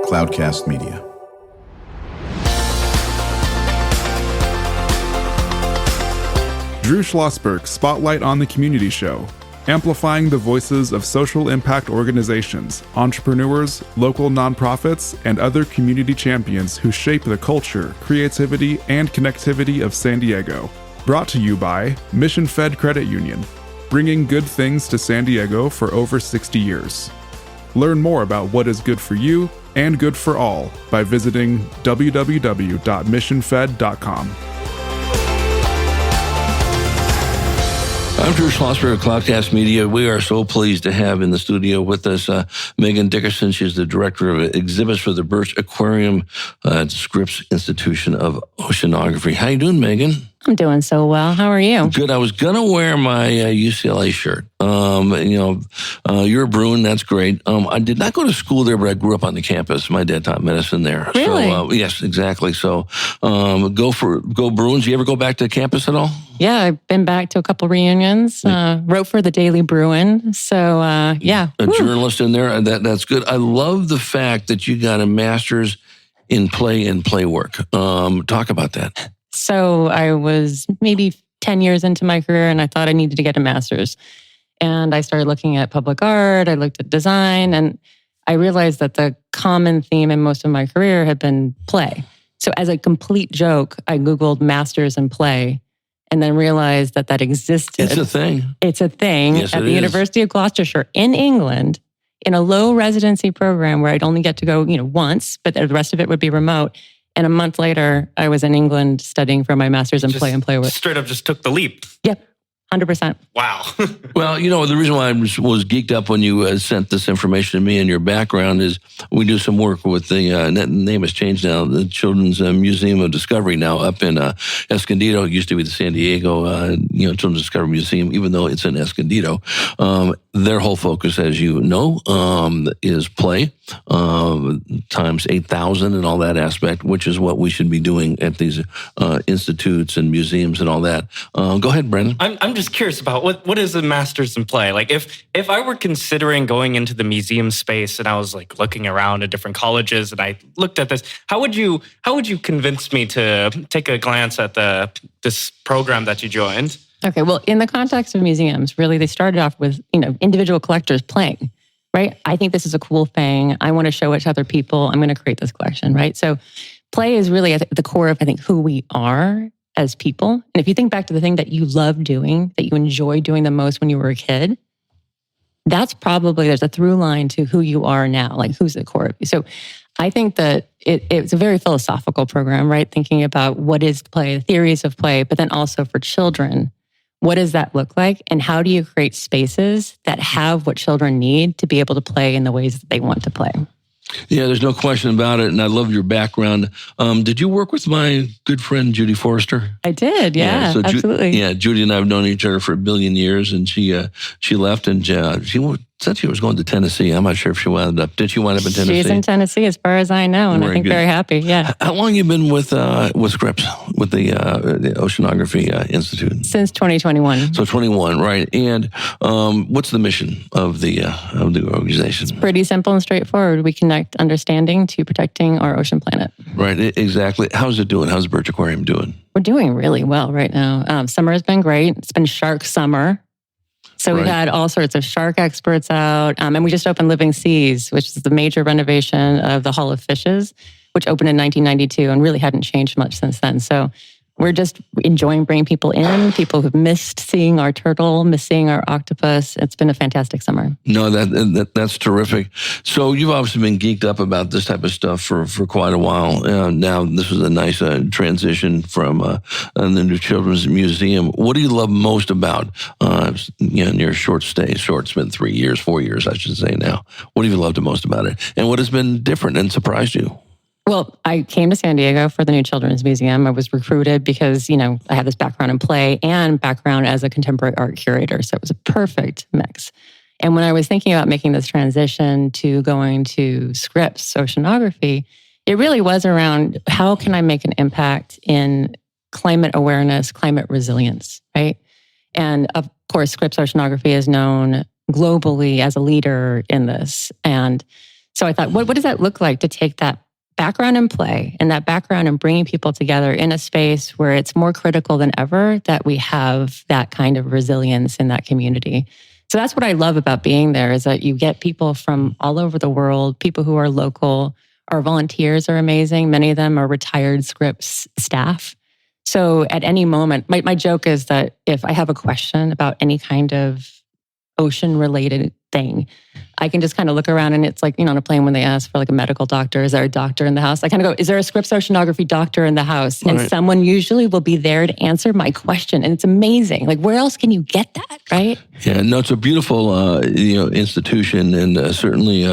Cloudcast Media. Drew Schlosberg Spotlight on the Community Show, amplifying the voices of social impact organizations, entrepreneurs, local nonprofits, and other community champions who shape the culture, creativity, and connectivity of San Diego. Brought to you by Mission Fed Credit Union, bringing good things to San Diego for over 60 years. Learn more about what is good for you and good for all by visiting www.missionfed.com. I'm Drew Schlosberg of Cloudcast Media. We are so pleased to have in the studio with us Megan Dickerson. She's the director of exhibits for the Birch Aquarium at Scripps Institution of Oceanography. How you doing, Megan? I'm doing so well. How are you? Good. I was going to wear my UCLA shirt. You're a Bruin. That's great. I did not go to school there, but I grew up on the campus. My dad taught medicine there. Really? So, yes, exactly. So go Bruins. You ever go back to campus at all? Yeah, I've been back to a couple reunions. Wrote for the Daily Bruin. So, yeah. A journalist in there. That's good. I love the fact that you got a master's in play and play work. Talk about that. So I was maybe 10 years into my career and I thought I needed to get a master's. And I started looking at public art, I looked at design, and I realized that the common theme in most of my career had been play. So as a complete joke, I Googled masters in play and then realized that existed. It's a thing. It's a thing yes, at the University of Gloucestershire in England in a low residency program where I'd only get to go, once, but the rest of it would be remote. And a month later, I was in England studying for my master's in play and play work. Straight up just took the leap. Yep, 100%. Wow. Well, the reason why I was geeked up when you sent this information to me and your background is we do some work with the name has changed now, the Children's Museum of Discovery now up in Escondido. It used to be the San Diego Children's Discovery Museum, even though it's in Escondido. Their whole focus, as you know, is play times 8,000 and all that aspect, which is what we should be doing at these institutes and museums and all that. Go ahead, Brendan. I'm just curious about what is a master's in play? Like if I were considering going into the museum space and I was like looking around at different colleges and I looked at this, how would you convince me to take a glance at this program that you joined? Okay, well, in the context of museums, really, they started off with, individual collectors playing, right? I think this is a cool thing. I want to show it to other people. I'm going to create this collection, right? So play is really at the core of, I think, who we are as people. And if you think back to the thing that you love doing, that you enjoy doing the most when you were a kid, that's probably, there's a through line to who you are now, like who's the core of you. So I think that it's a very philosophical program, right? Thinking about what is play, the theories of play, but then also for children, what does that look like? And how do you create spaces that have what children need to be able to play in the ways that they want to play? Yeah, there's no question about it. And I love your background. Did you work with my good friend, Judy Forrester? I did, yeah, absolutely. Judy and I have known each other for a billion years. And she left and she said she was going to Tennessee. I'm not sure if she wound up. Did she wind up in Tennessee? She's in Tennessee as far as I know. And I think good. Very happy, yeah. How long have you been with Scripps, with the Oceanography Institute? Since 2021. So 21, right. And what's the mission of the organization? It's pretty simple and straightforward. We connect understanding to protecting our ocean planet. Right, exactly. How's it doing? How's the Birch Aquarium doing? We're doing really well right now. Summer has been great. It's been shark summer. So we've had all sorts of shark experts out. And we just opened Living Seas, which is the major renovation of the Hall of Fishes, which opened in 1992 and really hadn't changed much since then. So we're just enjoying bringing people in, people who've missed seeing our turtle, missed seeing our octopus. It's been a fantastic summer. No, that's terrific. So you've obviously been geeked up about this type of stuff for quite a while. Now, this was a nice transition from the new Children's Museum. What do you love most about in your short stay? It's been 3 years, 4 years, I should say now. What have you loved the most about it? And what has been different and surprised you? Well, I came to San Diego for the new Children's Museum. I was recruited because, I have this background in play and background as a contemporary art curator. So it was a perfect mix. And when I was thinking about making this transition to going to Scripps Oceanography, it really was around how can I make an impact in climate awareness, climate resilience, right? And of course, Scripps Oceanography is known globally as a leader in this. And So I thought, what does that look like to take that background in play and that background in bringing people together in a space where it's more critical than ever that we have that kind of resilience in that community. So that's what I love about being there, is that you get people from all over the world, people who are local. Our volunteers are amazing. Many of them are retired Scripps staff. So at any moment, my joke is that if I have a question about any kind of ocean-related thing, I can just kind of look around, and it's like, on a plane when they ask for like a medical doctor, is there a doctor in the house? I kind of go, is there a Scripps Oceanography doctor in the house? And someone usually will be there to answer my question. And it's amazing. Like, where else can you get that, right? Yeah, no, it's a beautiful, institution. And certainly,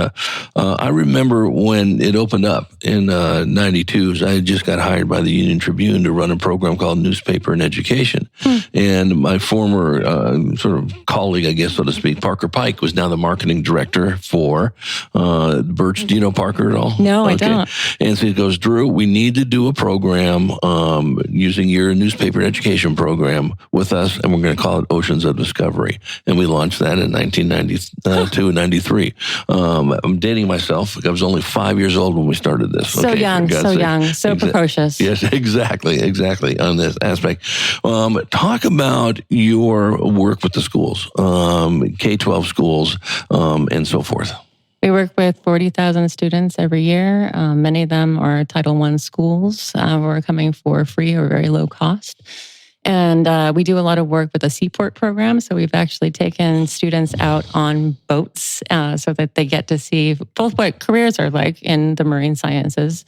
I remember when it opened up in 92, I just got hired by the Union Tribune to run a program called Newspaper and Education. And my former sort of colleague, I guess, so to speak, Parker Pike, was now the marketing director for Birch. Do you know Parker at all? No, I don't. And so he goes, Drew, we need to do a program using your newspaper education program with us, and we're going to call it Oceans of Discovery. And we launched that in 1992 and 93. I'm dating myself. I was only 5 years old when we started this. So young, so precocious. Yes, exactly on this aspect. Talk about your work with the schools, K-12 schools, and so forth. We work with 40,000 students every year. Many of them are Title I schools. We're coming for free or very low cost. And we do a lot of work with a seaport program. So we've actually taken students out on boats so that they get to see both what careers are like in the marine sciences,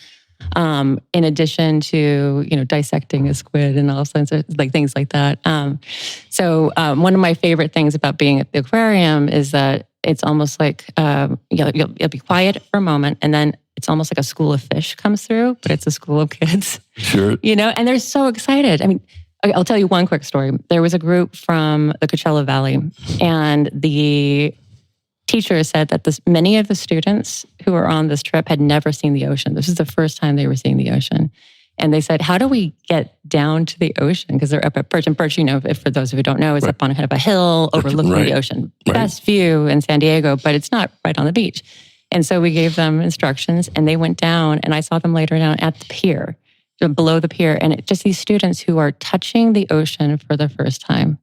in addition to, dissecting a squid and all sorts of like things like that. So one of my favorite things about being at the aquarium is that it's almost like you'll be quiet for a moment, and then it's almost like a school of fish comes through, but it's a school of kids. Sure. And they're so excited. I mean, I'll tell you one quick story. There was a group from the Coachella Valley, and the teacher said that many of the students who were on this trip had never seen the ocean. This is the first time they were seeing the ocean. And they said, how do we get down to the ocean? Because they're up at Birch. And Birch, if for those who don't know, is up on kind of a hill overlooking the ocean. Best view in San Diego, but it's not right on the beach. And so we gave them instructions, and they went down, and I saw them later down at the pier, below the pier. And just these students who are touching the ocean for the first time.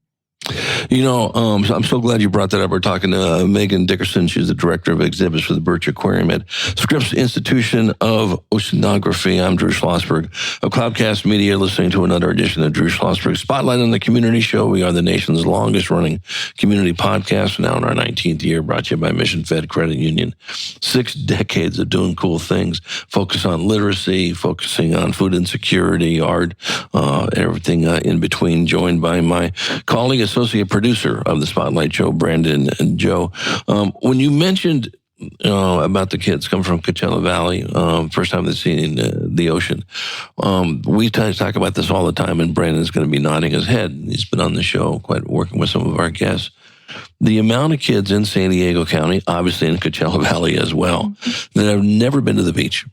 I'm so glad you brought that up. We're talking to Megan Dickerson. She's the director of exhibits for the Birch Aquarium at Scripps Institution of Oceanography. I'm Drew Schlosberg of Cloudcast Media, listening to another edition of Drew Schlosberg Spotlight on the Community Show. We are the nation's longest running community podcast, now in our 19th year, brought to you by Mission Fed Credit Union. 6 decades of doing cool things, focus on literacy, focusing on food insecurity, art, everything in between, joined by my colleague, associate producer of the Spotlight Show, Brandon and Joe. When you mentioned about the kids coming from Coachella Valley, first time they've seen the ocean, we talk about this all the time, and Brandon's going to be nodding his head. He's been on the show, quite working with some of our guests. The amount of kids in San Diego County, obviously in Coachella Valley as well, that have never been to the beach,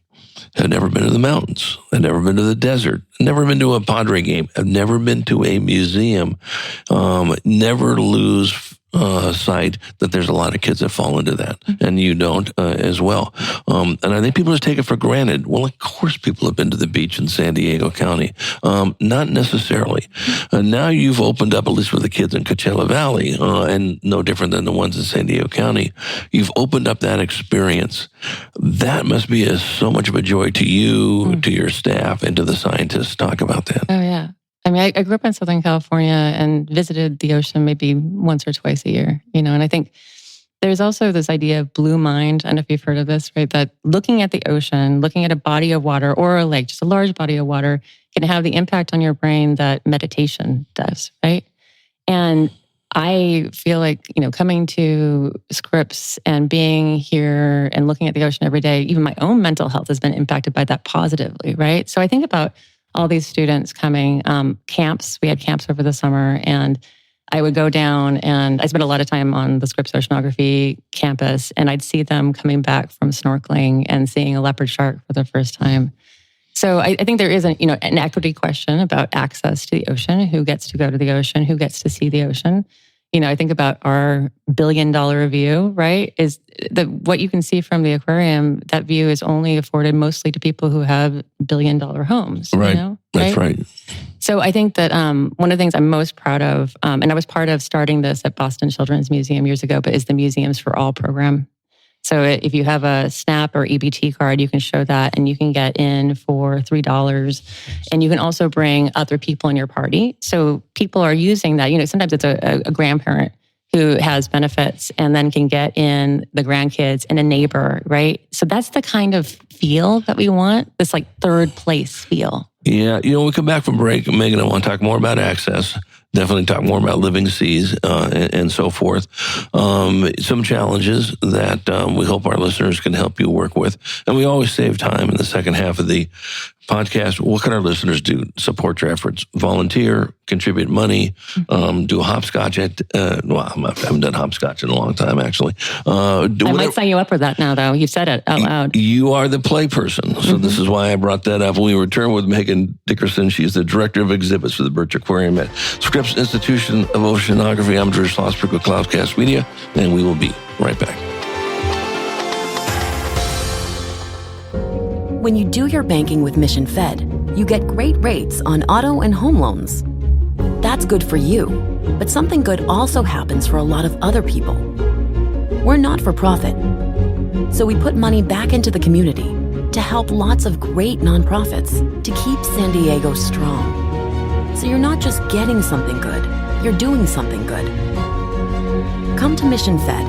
have never been to the mountains, have never been to the desert, never been to a Padre game, have never been to a museum, never lose sight that there's a lot of kids that fall into that, and you don't as well. And I think people just take it for granted. Well, of course people have been to the beach in San Diego County. Not necessarily. Now you've opened up, at least with the kids in Coachella Valley, and no different than the ones in San Diego County, you've opened up that experience. That must be so much of a joy to you, to your staff, and to the scientists. Talk about that. Oh, yeah. I mean, I grew up in Southern California and visited the ocean maybe once or twice a year, and I think there's also this idea of blue mind. I don't know if you've heard of this, right? That looking at the ocean, looking at a body of water or a lake, just a large body of water, can have the impact on your brain that meditation does, right? And I feel like, coming to Scripps and being here and looking at the ocean every day, even my own mental health has been impacted by that positively, right? So I think about all these students coming, camps. We had camps over the summer, and I would go down, and I spent a lot of time on the Scripps Oceanography campus, and I'd see them coming back from snorkeling and seeing a leopard shark for the first time. So I think there is an equity question about access to the ocean, who gets to go to the ocean, who gets to see the ocean. I think about our $1 billion view, right? Is what you can see from the aquarium, that view is only afforded mostly to people who have $1 billion homes. Right. That's right. So I think that one of the things I'm most proud of, and I was part of starting this at Boston Children's Museum years ago, but is the Museums for All program. So if you have a SNAP or EBT card, you can show that and you can get in for $3. And you can also bring other people in your party. So people are using that. Sometimes it's a grandparent who has benefits and then can get in the grandkids and a neighbor, right? So that's the kind of feel that we want, this like third place feel. Yeah, we come back from break. Megan, I want to talk more about access. Definitely talk more about living seas and so forth. Some challenges that we hope our listeners can help you work with. And we always save time in the second half of the podcast. What can our listeners do to support your efforts? Volunteer, contribute money, do a hopscotch. I haven't done hopscotch in a long time, actually. I might sign you up for that now, though. You said it out loud. You are the play person. So this is why I brought that up. We return with Megan Dickerson. She's the director of exhibits for the Birch Aquarium at Scripps Institution of Oceanography. I'm Drew Schlosberg with Cloudcast Media, and we will be right back. When you do your banking with Mission Fed, you get great rates on auto and home loans. That's good for you, but something good also happens for a lot of other people. We're not for profit, so we put money back into the community to help lots of great nonprofits to keep San Diego strong. So you're not just getting something good, you're doing something good. Come to Mission Fed.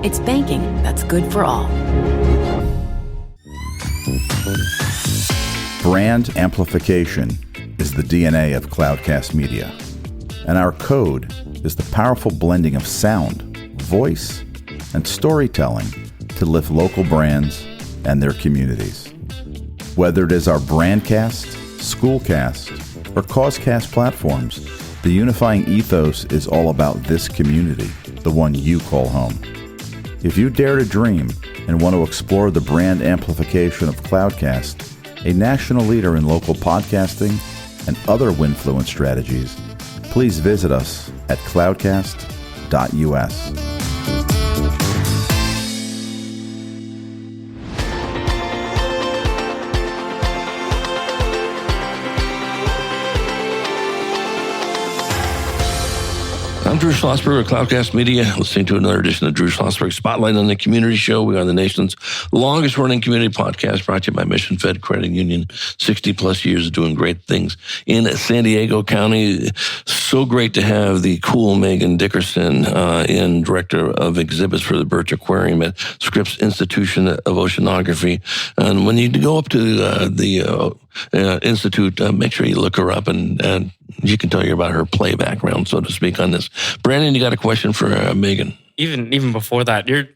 It's banking that's good for all. Brand amplification is the DNA of Cloudcast Media, and our code is the powerful blending of sound, voice, and storytelling to lift local brands and their communities. Whether it is our Brandcast, Schoolcast, or Causecast platforms, the unifying ethos is all about this community, the one you call home. If you dare to dream and want to explore the brand amplification of Cloudcast, a national leader in local podcasting and other Winfluence strategies, please visit us at cloudcast.us. I'm Drew Schlosberg of Cloudcast Media, listening to another edition of Drew Schlosberg Spotlight on the Community Show. We are the nation's longest-running community podcast, brought to you by Mission Fed Credit Union. 60-plus years of doing great things in San Diego County. So great to have the cool Megan Dickerson, Director of Exhibits for the Birch Aquarium at Scripps Institution of Oceanography. And when you go up to the Institute, make sure you look her up and you can tell you about her play background, so to speak, on this. Brandon, you got a question for Megan? Even before that, your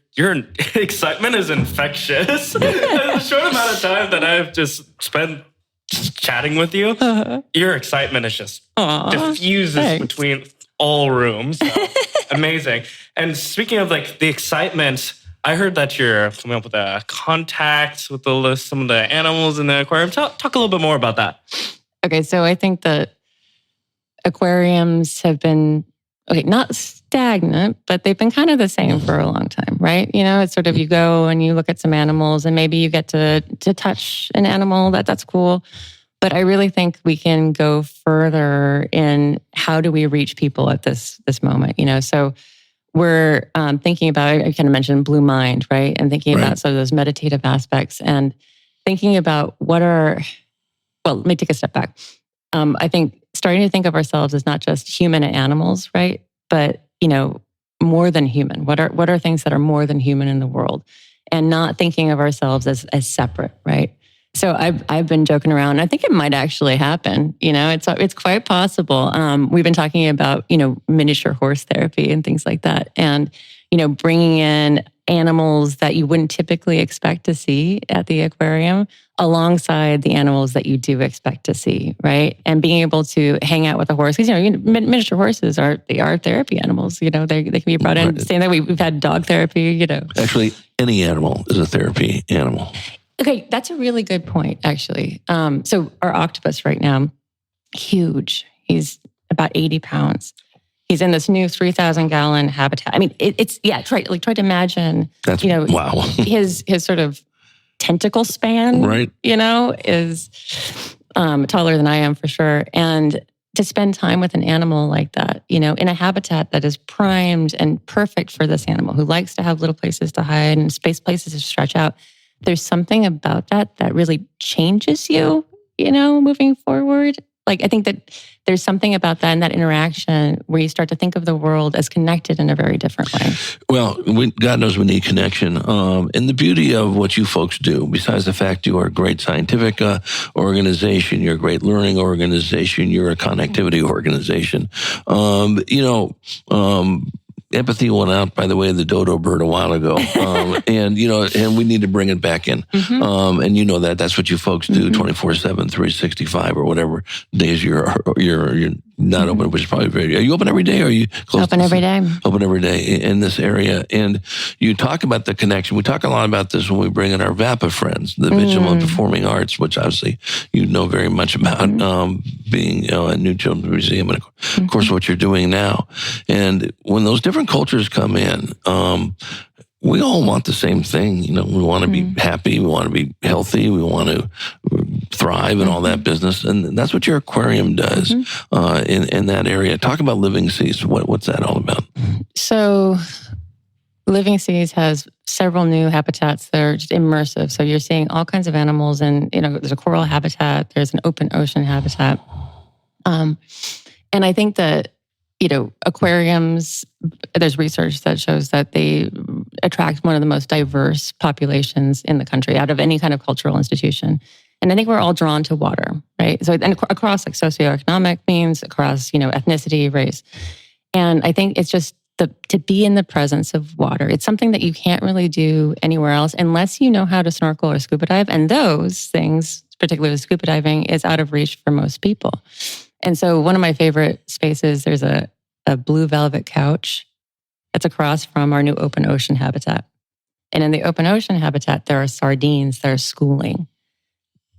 excitement is infectious. In the short amount of time that I've just spent chatting with you, your excitement is just diffuses between all rooms. So, amazing. And speaking of like the excitement, I heard that you're coming up with a contact with some of the animals in the aquarium. Talk a little bit more about that. Okay, so I think that aquariums have been, not stagnant, but they've been kind of the same for a long time, right? It's sort of you go and you look at some animals and maybe you get to touch an animal, that's cool. But I really think we can go further in how do we reach people at this moment, So we're thinking about, I kind of mentioned Blue Mind, right? And thinking about some of those meditative aspects and thinking about let me take a step back. I think starting to think of ourselves as not just human and animals, right? But, more than human. What are things that are more than human in the world? And not thinking of ourselves as separate, right? So I've been joking around. I think it might actually happen. It's quite possible. We've been talking about, miniature horse therapy and things like that. And, bringing in animals that you wouldn't typically expect to see at the aquarium alongside the animals that you do expect to see, right? And being able to hang out with a horse. Because, miniature horses are therapy animals. They can be brought in. Saying that we've had dog therapy, Actually, any animal is a therapy animal. Okay, that's a really good point, actually. So our octopus right now, huge. He's about 80 pounds. He's in this new 3,000-gallon habitat. I mean, it's try to imagine. That's wow. his sort of tentacle span, right? Is taller than I am for sure, and to spend time with an animal like that, in a habitat that is primed and perfect for this animal who likes to have little places to hide and places to stretch out. There's something about that really changes you, moving forward. Like, I think that there's something about that and that interaction where you start to think of the world as connected in a very different way. Well, God knows we need connection. And the beauty of what you folks do, besides the fact you are a great scientific organization, you're a great learning organization, you're a connectivity organization. Empathy went out by the way of the dodo bird a while ago. And we need to bring it back in. And that's what you folks do 24/7, 365 or whatever days you're not open, which is probably very, are you open every day or are you closed? Open every day. Open every day in this area. And you talk about the connection. We talk a lot about this when we bring in our VAPA friends, the Vigilant Performing Arts, which obviously you know very much about, being a New Children's Museum and of course what you're doing now. And when those different cultures come in, we all want the same thing. We want to be happy. We want to be healthy. We want to thrive and all that business. And that's what your aquarium does in that area. Talk about Living Seas. What's that all about? So Living Seas has several new habitats that are just immersive. So you're seeing all kinds of animals and, there's a coral habitat. There's an open ocean habitat. And I think that, aquariums, there's research that shows that they attract one of the most diverse populations in the country out of any kind of cultural institution. And I think we're all drawn to water, right? So and across like socioeconomic means, across, ethnicity, race. And I think it's just to be in the presence of water. It's something that you can't really do anywhere else unless you know how to snorkel or scuba dive. And those things, particularly scuba diving, is out of reach for most people. And so one of my favorite spaces, there's a blue velvet couch that's across from our new open ocean habitat. And in the open ocean habitat, there are sardines that are schooling.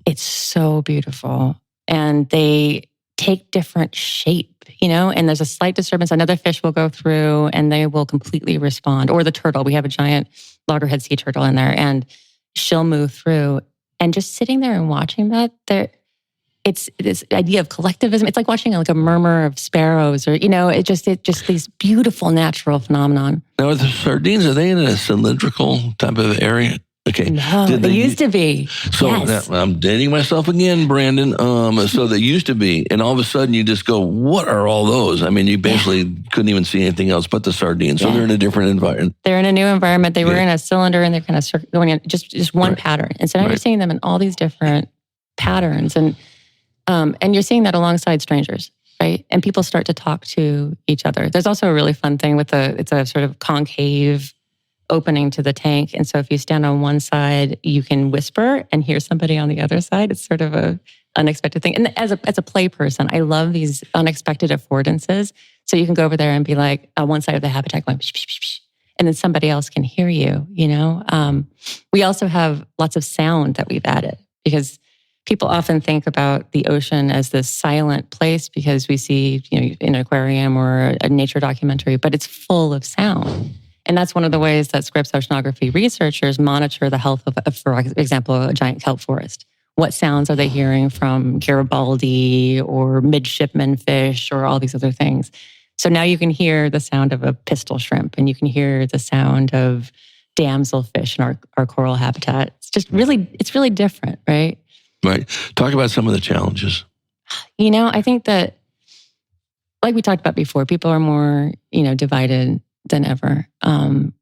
It's so beautiful. And they take different shape, and there's a slight disturbance. Another fish will go through and they will completely respond. Or the turtle. We have a giant loggerhead sea turtle in there and she'll move through. And just sitting there and watching that, it's this idea of collectivism. It's like watching like a murmur of sparrows, or it's just these beautiful natural phenomenon. Now, are the sardines, are they in a cylindrical type of area? Okay. No, they used to be. So yes. Now, I'm dating myself again, Brandon. So they used to be, and all of a sudden you just go, "What are all those?" I mean, you basically couldn't even see anything else but the sardines. So they're in a different environment. They're in a new environment. They were in a cylinder, and they're kind of going in just one pattern. And so now you're seeing them in all these different patterns, and you're seeing that alongside strangers, right? And people start to talk to each other. There's also a really fun thing with it's a sort of concave opening to the tank. And so if you stand on one side, you can whisper and hear somebody on the other side. It's sort of a unexpected thing. And as a play person, I love these unexpected affordances. So you can go over there and be like on one side of the habitat going, psh, psh, psh, psh, and then somebody else can hear you, We also have lots of sound that we've added because people often think about the ocean as this silent place because we see, in an aquarium or a nature documentary, but it's full of sound. And that's one of the ways that Scripps Oceanography researchers monitor the health of, for example, a giant kelp forest. What sounds are they hearing from Garibaldi or midshipman fish or all these other things? So now you can hear the sound of a pistol shrimp and you can hear the sound of damselfish in our coral habitat. It's really different, right? Right. Talk about some of the challenges. I think that, like we talked about before, people are more, divided than ever. And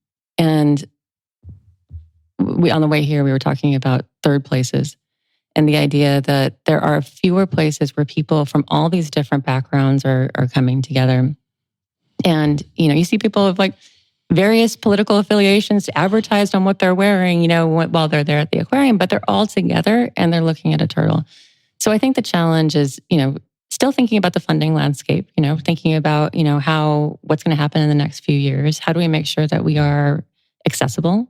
on the way here, we were talking about third places and the idea that there are fewer places where people from all these different backgrounds are coming together. And, you see people of like various political affiliations advertised on what they're wearing, while they're there at the aquarium, but they're all together and they're looking at a turtle. So I think the challenge is, still thinking about the funding landscape, thinking about, what's going to happen in the next few years. How do we make sure that we are accessible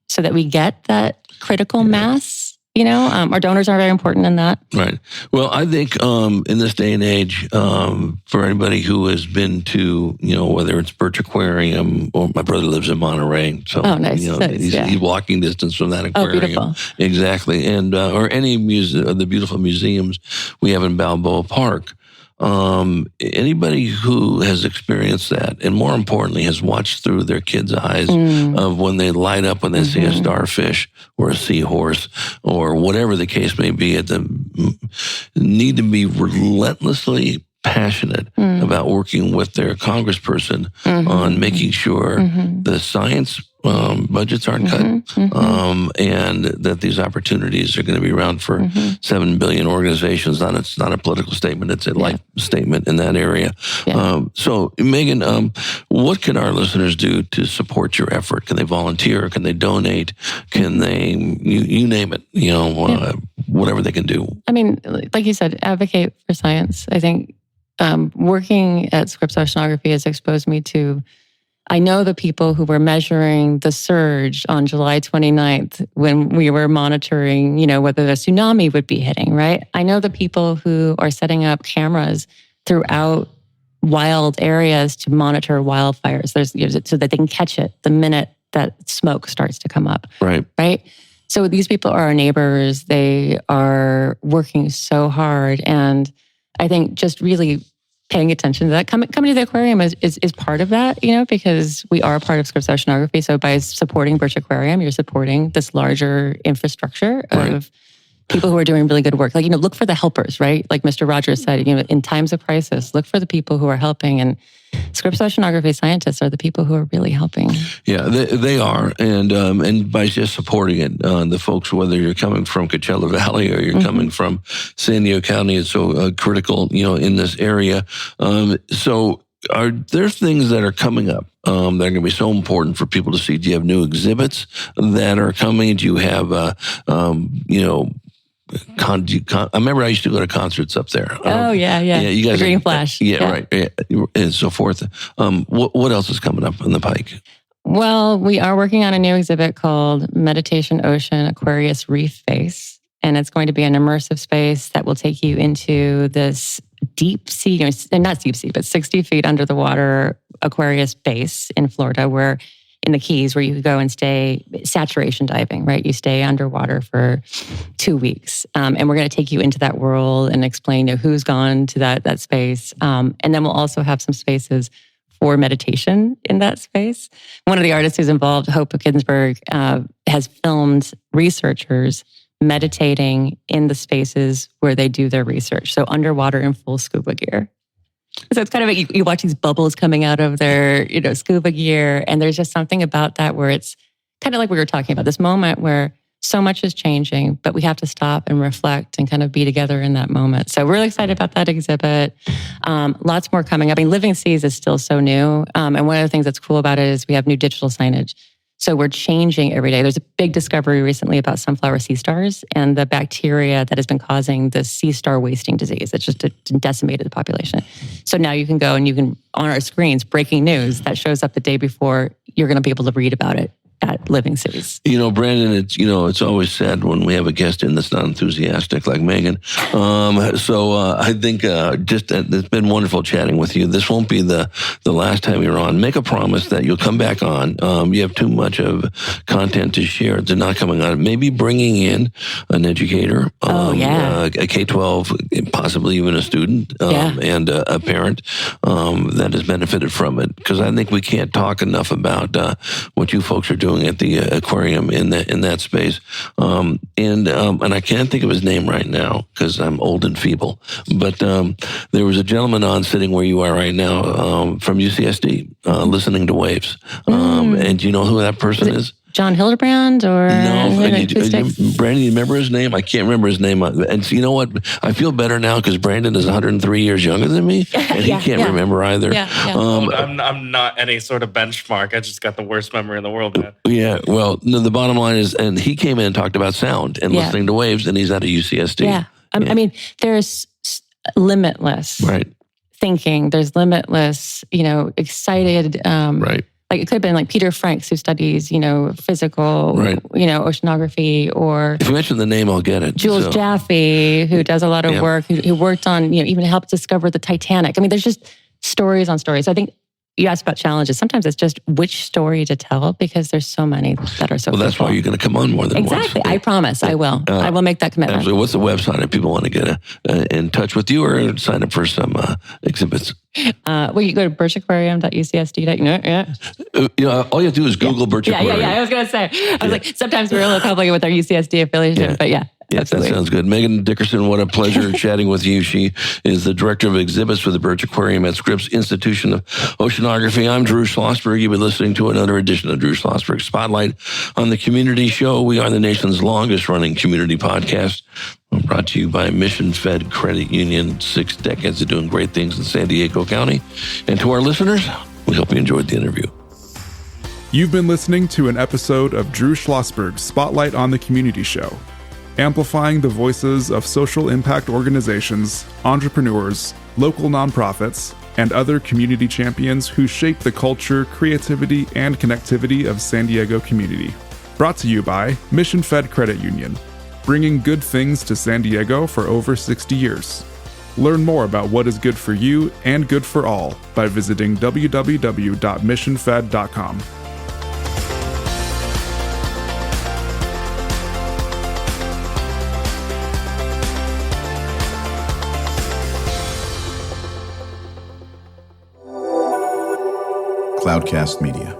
so that we get that critical mass Our donors are very important in that. Right. Well, I think in this day and age, for anybody who has been to, whether it's Birch Aquarium or my brother lives in Monterey, so nice. He's walking distance from that aquarium. Oh, beautiful. Exactly, and or any the beautiful museums we have in Balboa Park. Anybody who has experienced that, and more importantly, has watched through their kids' eyes of when they light up when they see a starfish or a seahorse or whatever the case may be, need to be relentlessly passionate about working with their congressperson on making sure the science budgets aren't cut, and that these opportunities are going to be around for 7 billion organizations. It's not a political statement; it's a life statement in that area. Yeah. So, Megan, what can our listeners do to support your effort? Can they volunteer? Can they donate? Can they, you name it? Whatever they can do. I mean, like you said, advocate for science. I think working at Scripps Oceanography has exposed me to. I know the people who were measuring the surge on July 29th when we were monitoring, whether the tsunami would be hitting, right? I know the people who are setting up cameras throughout wild areas to monitor wildfires so that they can catch it the minute that smoke starts to come up. Right? So these people are our neighbors. They are working so hard. And I think just really paying attention to that. Coming to the aquarium is part of that, because we are part of Scripps Oceanography. So by supporting Birch Aquarium, you're supporting this larger infrastructure of people who are doing really good work. Like, look for the helpers, right? Like Mr. Rogers said, in times of crisis, look for the people who are helping. And Scripps Oceanography scientists are the people who are really helping. Yeah, they are. And by just supporting it, the folks, whether you're coming from Coachella Valley or you're coming from San Diego County, it's so critical, in this area. So are there things that are coming up that are going to be so important for people to see? Do you have new exhibits that are coming? Do you have, I remember I used to go to concerts up there. Yeah. You guys, the Green Flash. Right. And so forth. What else is coming up on the pike? Well, we are working on a new exhibit called Meditation Ocean Aquarius Reef Face. And it's going to be an immersive space that will take you into this deep sea, not deep sea, but 60 feet under the water Aquarius base in Florida, where in the Keys, where you could go and stay saturation diving, right? You stay underwater for 2 weeks. And we're going to take you into that world and explain who's gone to that space. And then we'll also have some spaces for meditation in that space. One of the artists who's involved, Hope Ginsberg, has filmed researchers meditating in the spaces where they do their research. So underwater in full scuba gear. So it's kind of like you watch these bubbles coming out of their, scuba gear. And there's just something about that where it's kind of like we were talking about, this moment where so much is changing, but we have to stop and reflect and kind of be together in that moment. So we're really excited about that exhibit. Lots more coming up. I mean, Living Seas is still so new. And one of the things that's cool about it is we have new digital signage. So we're changing every day. There's a big discovery recently about sunflower sea stars and the bacteria that has been causing the sea star wasting disease. It's just decimated the population. So now you can go and you can, on our screens, breaking news that shows up the day before, you're going to be able to read about it at Living Seas. Brandon, it's always said when we have a guest in that's not enthusiastic like Megan. So I think it's been wonderful chatting with you. This won't be the last time you're on. Make a promise that you'll come back on. You have too much of content to share. They're not coming on. Maybe bringing in an educator, a K-12, possibly even a student, and a parent that has benefited from it. Because I think we can't talk enough about what you folks are doing at the aquarium in that space, and I can't think of his name right now because I'm old and feeble. But there was a gentleman on sitting where you are right now from UCSD, listening to waves. And do you know who that person is? John Hildebrand or Brandon, you remember his name? I can't remember his name. And you know what? I feel better now because Brandon is 103 years younger than me, and he can't remember either. I'm not any sort of benchmark. I just got the worst memory in the world, man. Yeah, well, the bottom line is, and he came in and talked about sound and listening to waves, and he's out of UCSD. Yeah. I mean, there's limitless thinking. There's limitless, excited Like it could have been like Peter Franks, who studies, physical, Right. oceanography, or If you mention the name, I'll get it. Jules So, Jaffe, who does a lot of work, who worked on, even helped discover the Titanic. I mean, there's just stories on stories. So I think you asked about challenges. Sometimes it's just which story to tell, because there's so many that are so Well, that's cool. why you're going to come on more than once. Exactly. I promise. I will. I will make that commitment. Absolutely. What's the website if people want to get in touch with you or sign up for some exhibits? Well, you go to birchaquarium.ucsd. Yeah. All you have to do is Google Birch Aquarium. Yeah. I was going to say. I was like, sometimes we're a little complicated with our UCSD affiliation, but yeah. Yeah, absolutely. that sounds good. Megan Dickerson, what a pleasure chatting with you. She is the director of exhibits for the Birch Aquarium at Scripps Institution of Oceanography. I'm Drew Schlosberg. You've been listening to another edition of Drew Schlosberg Spotlight on the Community Show. We are the nation's longest running community podcast. Brought to you by Mission Fed Credit Union, 6 decades of doing great things in San Diego County. And to our listeners, we hope you enjoyed the interview. You've been listening to an episode of Drew Schlosberg's Spotlight on the Community Show, amplifying the voices of social impact organizations, entrepreneurs, local nonprofits, and other community champions who shape the culture, creativity, and connectivity of San Diego community. Brought to you by Mission Fed Credit Union, bringing good things to San Diego for over 60 years. Learn more about what is good for you and good for all by visiting www.missionfed.com. Cloudcast Media.